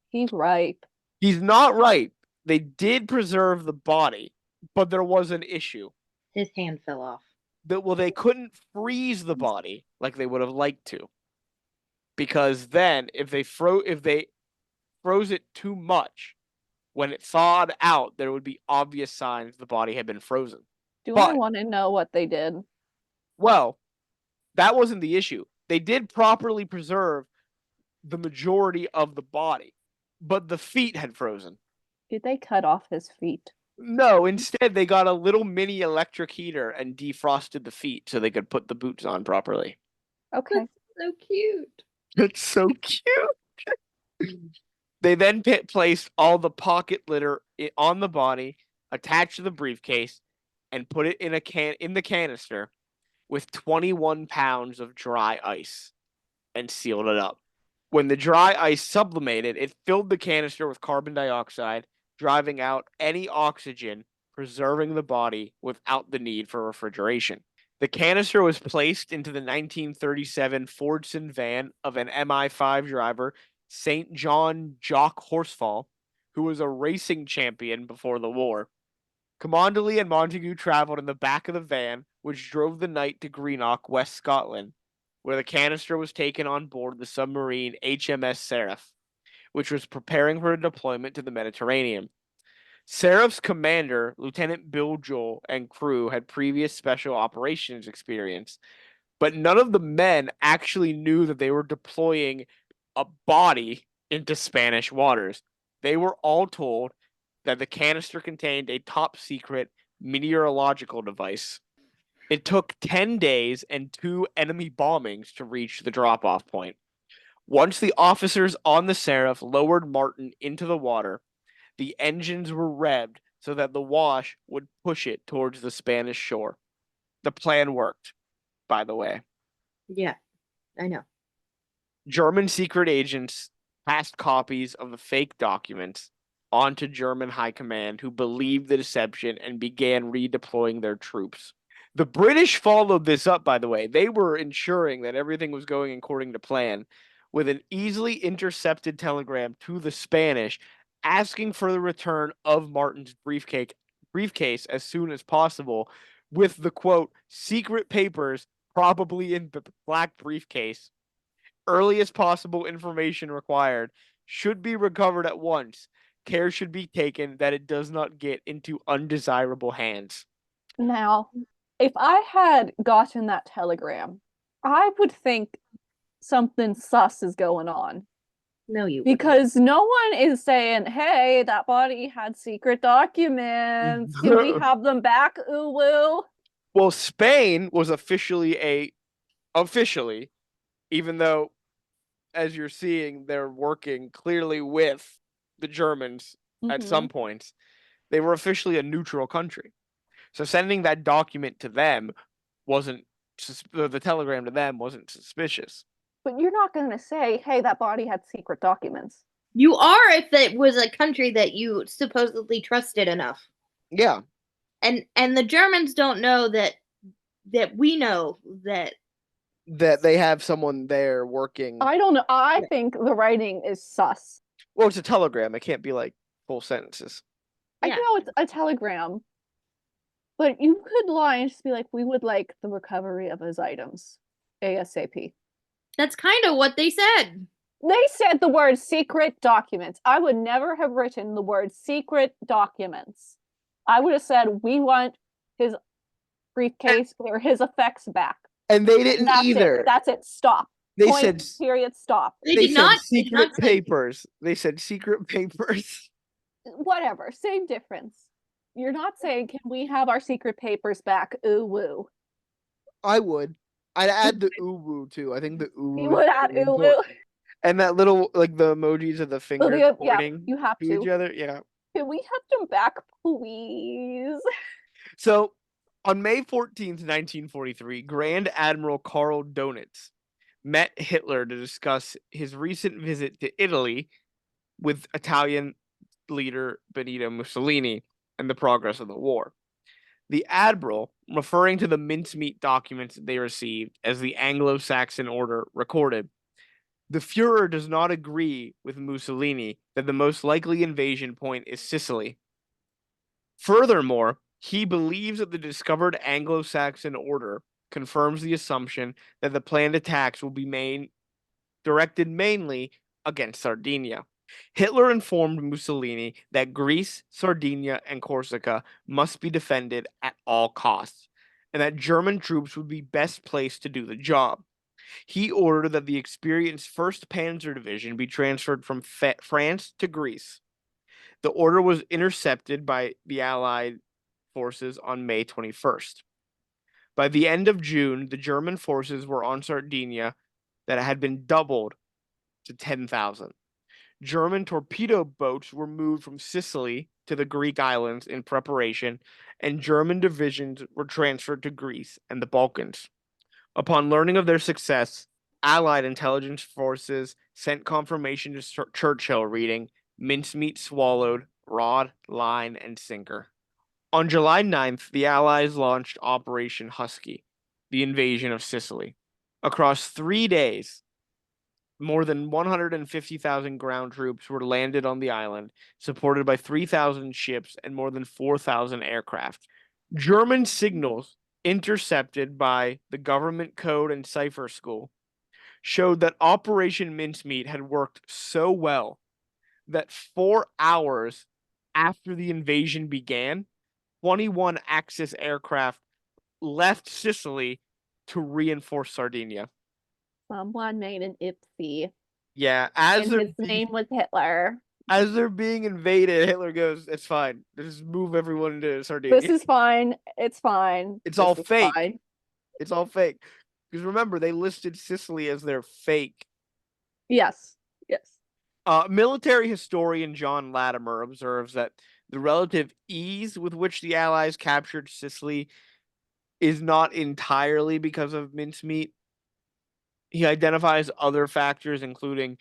He's ripe. He's not right. They did preserve the body, but there was an issue. His hand fell off. They couldn't freeze the body like they would have liked to, because then if they froze it too much, when it thawed out, there would be obvious signs the body had been frozen. Do I But want to know what they did? well, that wasn't the issue. They did properly preserve the majority of the body, but the feet had frozen. Did they cut off his feet? No, instead they got a little mini electric heater and defrosted the feet so they could put the boots on properly. Okay. So cute. It's so cute. They then placed all the pocket litter on the body, attached to the briefcase, and put it in the canister with 21 pounds of dry ice and sealed it up. When the dry ice sublimated, it filled the canister with carbon dioxide, driving out any oxygen, preserving the body without the need for refrigeration. The canister was placed into the 1937 Fordson van of an MI5 driver, St. John Jock Horsfall, who was a racing champion before the war. Cammondley and Montague traveled in the back of the van, which drove the night to Greenock, West Scotland, where the canister was taken on board the submarine HMS Seraph, which was preparing for a deployment to the Mediterranean. Seraph's commander, Lieutenant Bill Joel, and crew had previous special operations experience, but none of the men actually knew that they were deploying a body into Spanish waters. They were all told that the canister contained a top secret meteorological device. It took 10 days and 2 enemy bombings to reach the drop-off point. Once the officers on the Seraph lowered Martin into the water, the engines were revved so that the wash would push it towards the Spanish shore. The plan worked, by the way. Yeah, I know. German secret agents passed copies of the fake documents onto German high command, who believed the deception and began redeploying their troops. The British followed this up, by the way. They were ensuring that everything was going according to plan with an easily intercepted telegram to the Spanish asking for the return of Martin's briefcase as soon as possible with the quote secret papers probably in the black briefcase. Earliest possible information required should be recovered at once. Care should be taken that it does not get into undesirable hands. Now, if I had gotten that telegram, I would think something sus is going on. No, you wouldn't. Because no one is saying, hey, that body had secret documents. Can we have them back? Ooh, woo. Well, Spain was officially, even though, as you're seeing, they're working clearly with the Germans at some points. They were officially a neutral country. So sending that document to them wasn't, the telegram to them wasn't suspicious. But you're not going to say, hey, that body had secret documents. You are if it was a country that you supposedly trusted enough. Yeah. And the Germans don't know that we know that they have someone there working. I don't know. I think the writing is sus. Well, it's a telegram. It can't be like full sentences. I know it's a telegram, but you could lie and just be like, we would like the recovery of his items ASAP. That's kind of what they said. They said the word secret documents. I would never have written the word secret documents. I would have said, we want his briefcase or his effects back. And they didn't either. That's it. Stop. They Point, said period. Stop. They did not secret papers. They said secret papers. Whatever. Same difference. You're not saying, can we have our secret papers back? Ooh woo. I would. I'd add the ooh woo too. I think the ooh woo. You would add ooh woo. And that little, like the emojis of the fingers pointing you have to each other. Yeah. Can we have them back, please? So, on May 14th, 1943, Grand Admiral Karl Donitz met Hitler to discuss his recent visit to Italy with Italian leader Benito Mussolini and the progress of the war. The admiral, referring to the mincemeat documents that they received as the Anglo-Saxon order, recorded, "The Fuhrer does not agree with Mussolini that the most likely invasion point is Sicily. Furthermore, he believes that the discovered Anglo-Saxon order confirms the assumption that the planned attacks will be directed mainly against Sardinia." Hitler informed Mussolini that Greece, Sardinia, and Corsica must be defended at all costs, and that German troops would be best placed to do the job. He ordered that the experienced 1st Panzer Division be transferred from France to Greece. The order was intercepted by the Allied forces on May 21st. By the end of June, the German forces were on Sardinia that had been doubled to 10,000. German torpedo boats were moved from Sicily to the Greek islands in preparation, and German divisions were transferred to Greece and the Balkans. Upon learning of their success, Allied intelligence forces sent confirmation to Churchill reading, "Mincemeat swallowed, rod, line, and sinker." On July 9th, the Allies launched Operation Husky, the invasion of Sicily. Across 3 days, more than 150,000 ground troops were landed on the island, supported by 3,000 ships and more than 4,000 aircraft. German signals, intercepted by the government code and cipher school, showed that Operation Mincemeat had worked so well that 4 hours after the invasion began, 21 Axis aircraft left Sicily to reinforce Sardinia. Someone made an Ipsy. Yeah, and his name was Hitler. As they're being invaded, Hitler goes, "It's fine. Just move everyone into Sardinia. This is fine. It's fine. It's all fake. Fine. It's all fake." Because remember, they listed Sicily as their fake. Yes. Yes. Military historian John Latimer observes that the relative ease with which the Allies captured Sicily is not entirely because of mincemeat. He identifies other factors, including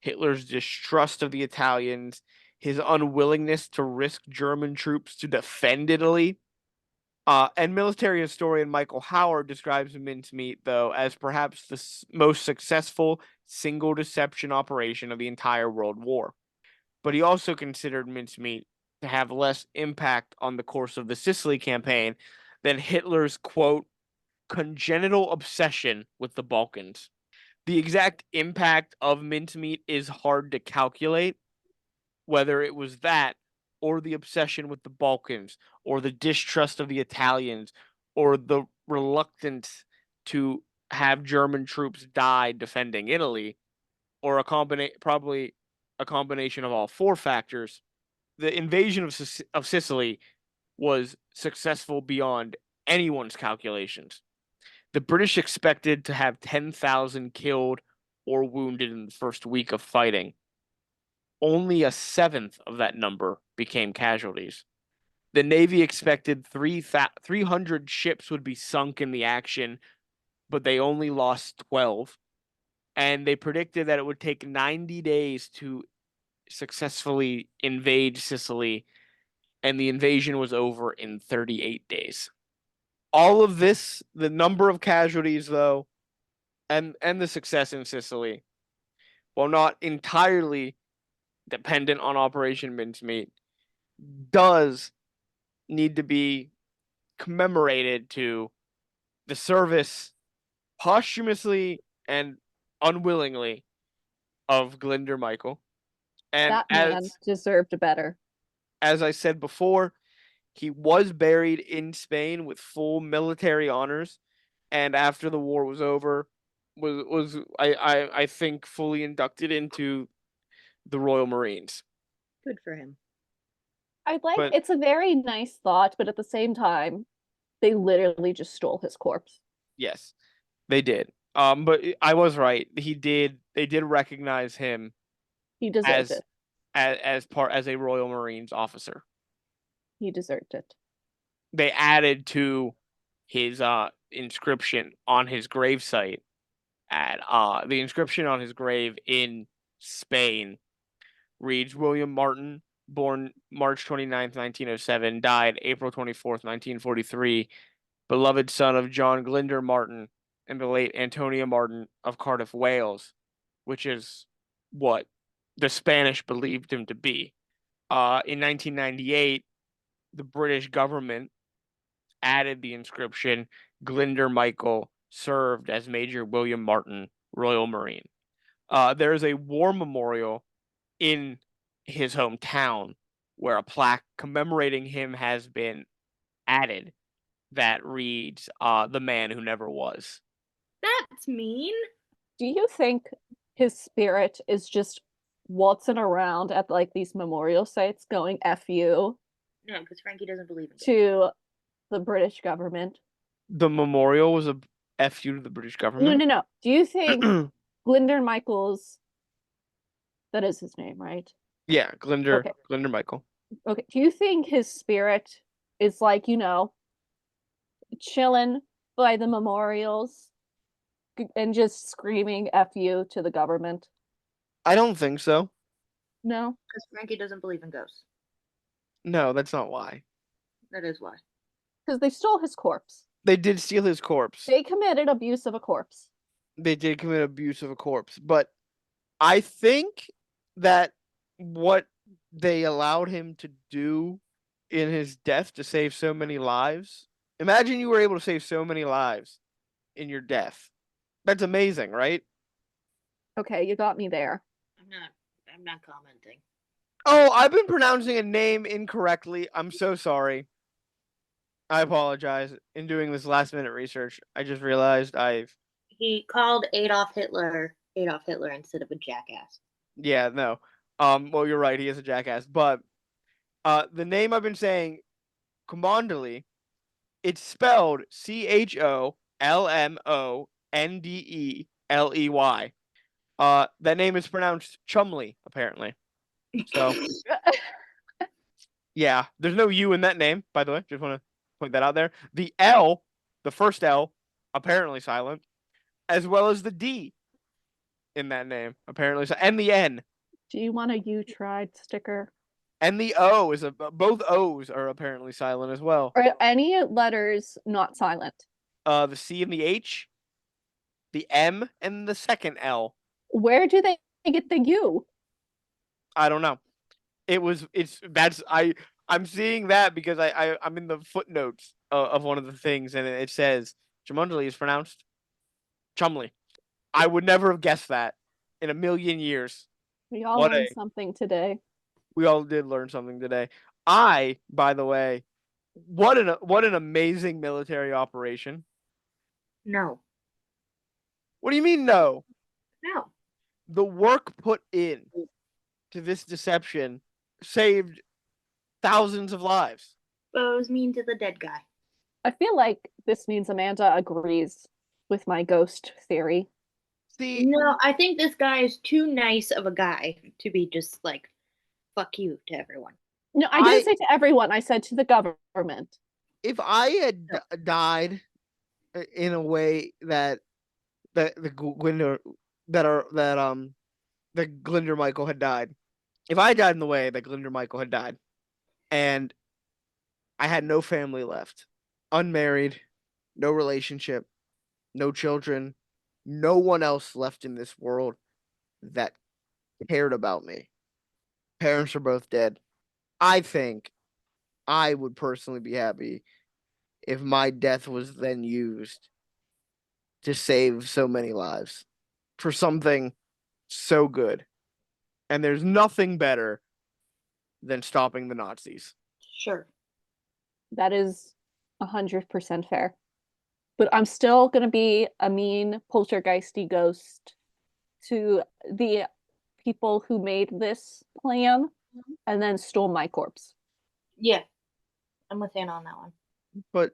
Hitler's distrust of the Italians, his unwillingness to risk German troops to defend Italy. And military historian Michael Howard describes mincemeat, though, as perhaps the most successful single deception operation of the entire World War. But he also considered mincemeat to have less impact on the course of the Sicily campaign than Hitler's, quote, congenital obsession with the Balkans. The exact impact of mincemeat is hard to calculate, whether it was that or the obsession with the Balkans or the distrust of the Italians or the reluctance to have German troops die defending Italy, or probably a combination of all four factors. The invasion of Sicily was successful beyond anyone's calculations. The British expected to have 10,000 killed or wounded in the first week of fighting. Only a seventh of that number became casualties. The Navy expected 300 ships would be sunk in the action, but they only lost 12. And they predicted that it would take 90 days to successfully invade Sicily, and the invasion was over in 38 days. All of this, the number of casualties, though, and the success in Sicily, while not entirely dependent on Operation Mincemeat, does need to be commemorated to the service posthumously and unwillingly of Glinder Michael. And That man deserved better. as I said before, he was buried in Spain with full military honors, and after the war was over, was I think fully inducted into the Royal Marines. Good for him. But It's a very nice thought, but at the same time, they literally just stole his corpse. yes, they did. But I was right. They did recognize him He deserved it. as a Royal Marines officer. He deserved it. They added to his inscription on his gravesite at the inscription on his grave in Spain reads William Martin, born March 29th, 1907, died April 24th, 1943, beloved son of John Glinder Martin and the late Antonia Martin of Cardiff, Wales, which is what the Spanish believed him to be. In 1998, the British government added the inscription Glinder Michael served as Major William Martin, Royal Marine. There is a war memorial in his hometown where a plaque commemorating him has been added that reads the man who never was. That's mean. Do you think his spirit is just waltzing around at like these memorial sites going F you No, because Frankie doesn't believe in it. to the British government? The memorial was a FU to the British No, government. no, no. Do you think Glinder Michaels, that is his name, right? Yeah, Glinder Okay. Glinder Michael. Okay. Do you think his spirit is like, chilling by the memorials and just screaming F you to the government? I don't think so. No? Because Frankie doesn't believe in ghosts. No, that's not why. That is why. Because they stole his corpse. They did steal his corpse. They committed abuse of a corpse. They did commit abuse of a corpse, but I think that what they allowed him to do in his death to save so many lives. Imagine you were able to save so many lives in your death. That's amazing, right? Okay, you got me there. I'm not commenting. Oh, I've been pronouncing a name incorrectly. I'm so sorry. I apologize. In doing this last minute research, I just realized He called Adolf Hitler instead of a jackass. yeah, no. Well, you're right, he is a jackass, but the name I've been saying, Commondeley, it's spelled Cholmondeley. That name is pronounced Chumley, apparently. So yeah, there's no U in that name, by the way. Just want to point that out there. The L, the first L, apparently silent, as well as the D in that name, apparently, and the N. Do you want a "you tried" sticker? And the O is both O's are apparently silent as well. Or any letters not silent? The C and the H, the M, and the second L. Where do they get the U? I don't know. I'm seeing that because I'm in the footnotes of one of the things, and it says Jumanji is pronounced Chumley. I would never have guessed that in a million years. We all What learned a something today. we all did learn something today. By the way, what an amazing military operation. No. What do you mean no? No. The work put in to this deception saved thousands of lives. But it was mean to the dead guy. I feel like this means Amanda agrees with my ghost theory. See, No, I think this guy is too nice of a guy to be just like, fuck you to everyone. No, I didn't say to everyone. I said to the government. if I had died in a way that the Glinder the Glinder Michael had died, if I died in the way that Glinder Michael had died, and I had no family left, unmarried, no relationship, no children, no one else left in this world that cared about me. Parents are both dead. I think I would personally be happy if my death was then used to save so many lives for something so good. And there's nothing better than stopping the Nazis. Sure. That is 100% fair. But I'm still going to be a mean poltergeisty ghost to the people who made this plan and then stole my corpse. Yeah. I'm with Anna on that one. But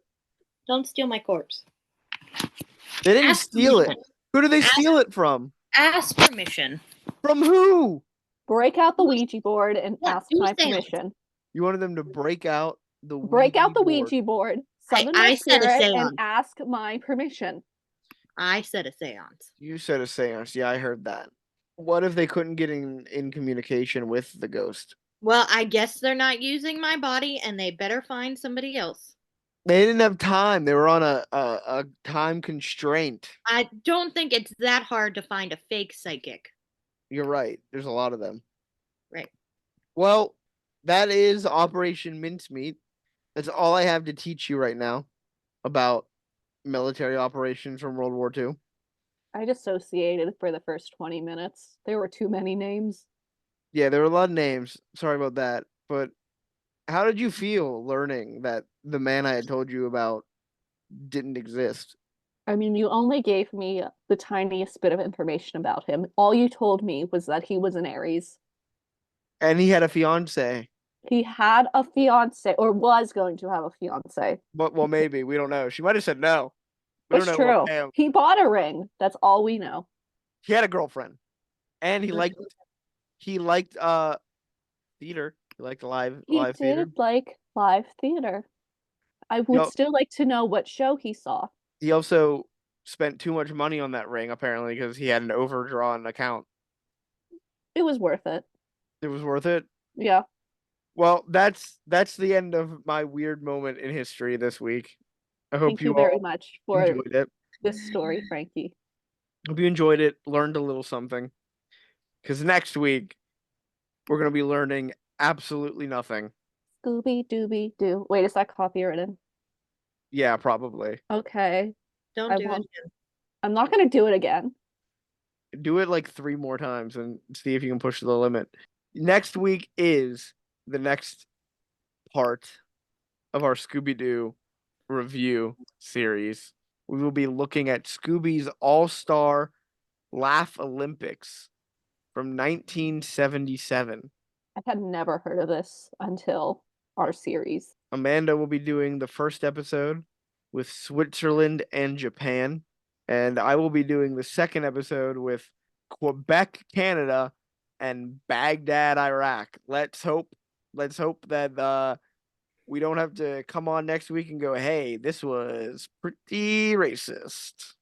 don't steal my corpse. They didn't Ask steal it. permission. Who did they steal it from? Ask permission. From who? Break out the Ouija board and Yeah, ask do my seance. permission. You wanted them to break out the Ouija board, summon my I said a spirit, seance. and ask my permission. I said a seance. You said a seance. Yeah, I heard that. What if they couldn't get in communication with the ghost? Well, I guess they're not using my body, and they better find somebody else. They didn't have time. They were on a time constraint. I don't think it's that hard to find a fake psychic. You're right. There's a lot of them. Right. Well, that is Operation Mincemeat. That's all I have to teach you right now about military operations from World War II. I dissociated for the first 20 minutes. There were too many names. Yeah, there were a lot of names. Sorry about that. But how did you feel learning that the man I had told you about didn't exist? I mean, you only gave me the tiniest bit of information about him. All you told me was that he was an Aries. And he had a fiance. He had a fiance, or was going to have a fiance. But well, maybe we don't know. She might have said no. We That's don't know true. what Pam. He bought a ring. That's all we know. He had a girlfriend, and he liked theater. He liked live He theater. did like live theater. I would still like to know what show he saw. He also spent too much money on that ring apparently because he had an overdrawn account. It was worth it. It was worth it. Yeah. Well, that's the end of my weird moment in history this week. I hope Thank you you very all much for enjoyed it. this story, Frankie. Hope you enjoyed it, learned a little something. Because next week, we're going to be learning absolutely nothing. Scooby Dooby Doo. Wait, is that copywritten? Yeah, probably. Okay. Don't do it again. I'm not going to do it again. Do it like 3 more times and see if you can push the limit. Next week is the next part of our Scooby-Doo review series. We will be looking at Scooby's All-Star Laugh Olympics from 1977. I had never heard of this until our series. Amanda will be doing the first episode with Switzerland and Japan, and I will be doing the second episode with Quebec, Canada, and Baghdad, Iraq. Let's hope that we don't have to come on next week and go, hey, this was pretty racist.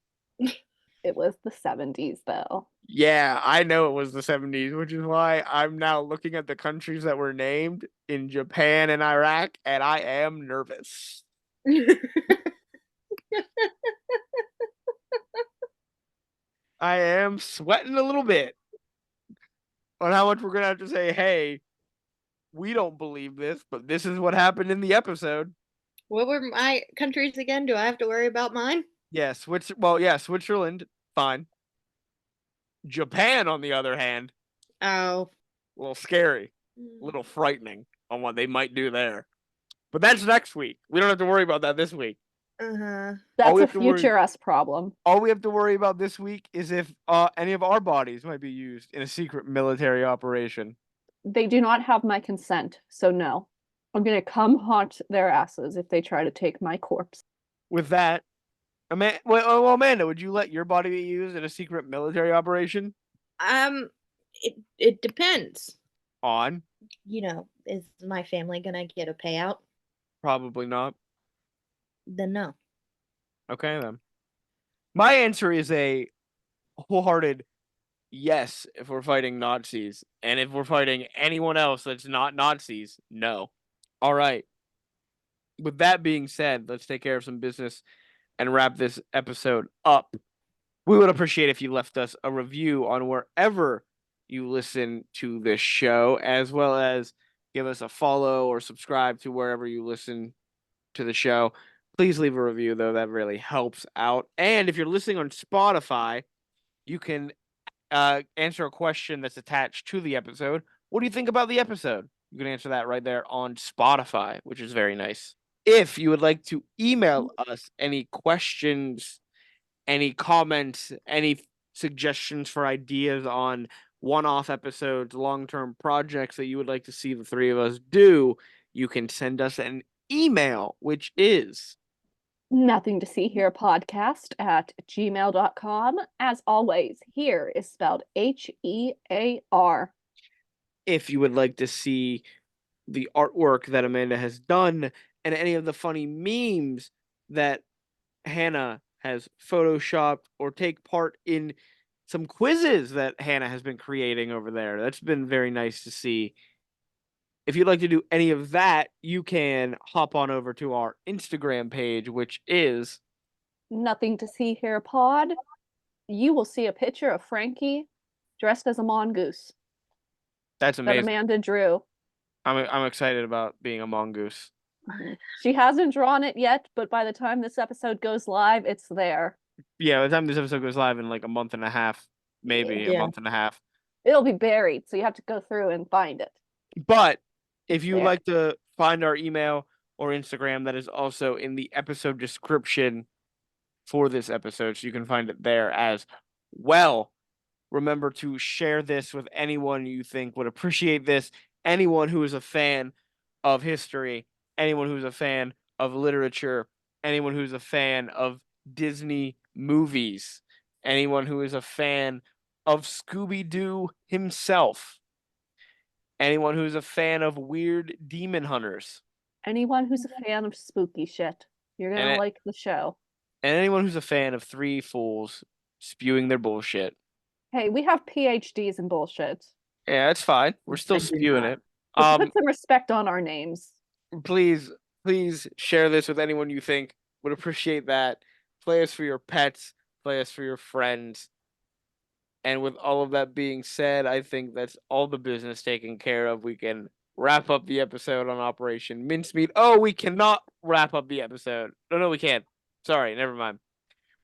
It was the 70s, though. Yeah, I know it was the 70s, which is why I'm now looking at the countries that were named in Japan and Iraq, and I am nervous. I am sweating a little bit on how much we're going to have to say, hey, we don't believe this, but this is what happened in the episode. What were my countries again? Do I have to worry about mine? Yeah, Switzerland, fine. Japan, on the other hand, Oh. a little scary, a little frightening on what they might do there. But that's next week. We don't have to worry about that this week. Uh-huh. That's we a have to worry- future us problem. All we have to worry about this week is if any of our bodies might be used in a secret military operation. They do not have my consent, so no. I'm gonna come haunt their asses if they try to take my corpse. With that, Amanda, would you let your body be used in a secret military operation? It depends. On? You know, is my family gonna get a payout? Probably not. Then no. Okay, then. My answer is a wholehearted yes if we're fighting Nazis. And if we're fighting anyone else that's not Nazis, no. All right. With that being said, let's take care of some business and wrap this episode up. We would appreciate if you left us a review on wherever you listen to this show, as well as give us a follow or subscribe to wherever you listen to the show. Please leave a review, though. That really helps out. And if you're listening on Spotify, you can answer a question that's attached to the episode. What do you think about the episode? You can answer that right there on Spotify, which is very nice. If you would like to email us any questions, any comments, any suggestions for ideas on one-off episodes, long-term projects that you would like to see the three of us do, you can send us an email, which is Nothing to see here podcast at gmail.com. As always, here is spelled HEAR. if you would like to see the artwork that Amanda has done and any of the funny memes that Hannah has photoshopped or take part in some quizzes that Hannah has been creating over there. That's been very nice to see. If you'd like to do any of that, you can hop on over to our Instagram page, which is Nothing to see here pod. You will see a picture of Frankie dressed as a mongoose that's that amazing. Amanda drew. I'm excited about being a mongoose. She hasn't drawn it yet, but by the time this episode goes live, it's there. Yeah, by the time this episode goes live in like a month and a half, maybe a Yeah. month and a half. It'll be buried, so you have to go through and find it. But if you There. like to find our email or Instagram, that is also in the episode description for this episode, so you can find it there as well. Remember to share this with anyone you think would appreciate this, anyone who is a fan of history, anyone who's a fan of literature, anyone who's a fan of Disney movies, anyone who is a fan of Scooby-Doo himself, anyone who's a fan of weird demon hunters, Anyone who's a fan of spooky shit, you're And gonna it- like the show. and anyone who's a fan of three fools spewing their bullshit. Hey, we have PhDs in bullshit. Yeah, that's fine. We're still I do spewing not. it. Let's put some respect on our names. Please share this with anyone you think would appreciate that. Play us for your pets, play us for your friends. And with all of that being said, I think that's all the business taken care of. We can wrap up the episode on Operation Mincemeat. Oh, we cannot wrap up the episode. No, we can't. Sorry, never mind.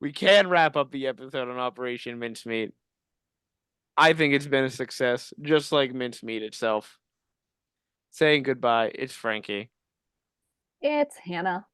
We can wrap up the episode on Operation Mincemeat. I think it's been a success, just like Mincemeat itself. Saying goodbye, it's Frankie. It's Hannah.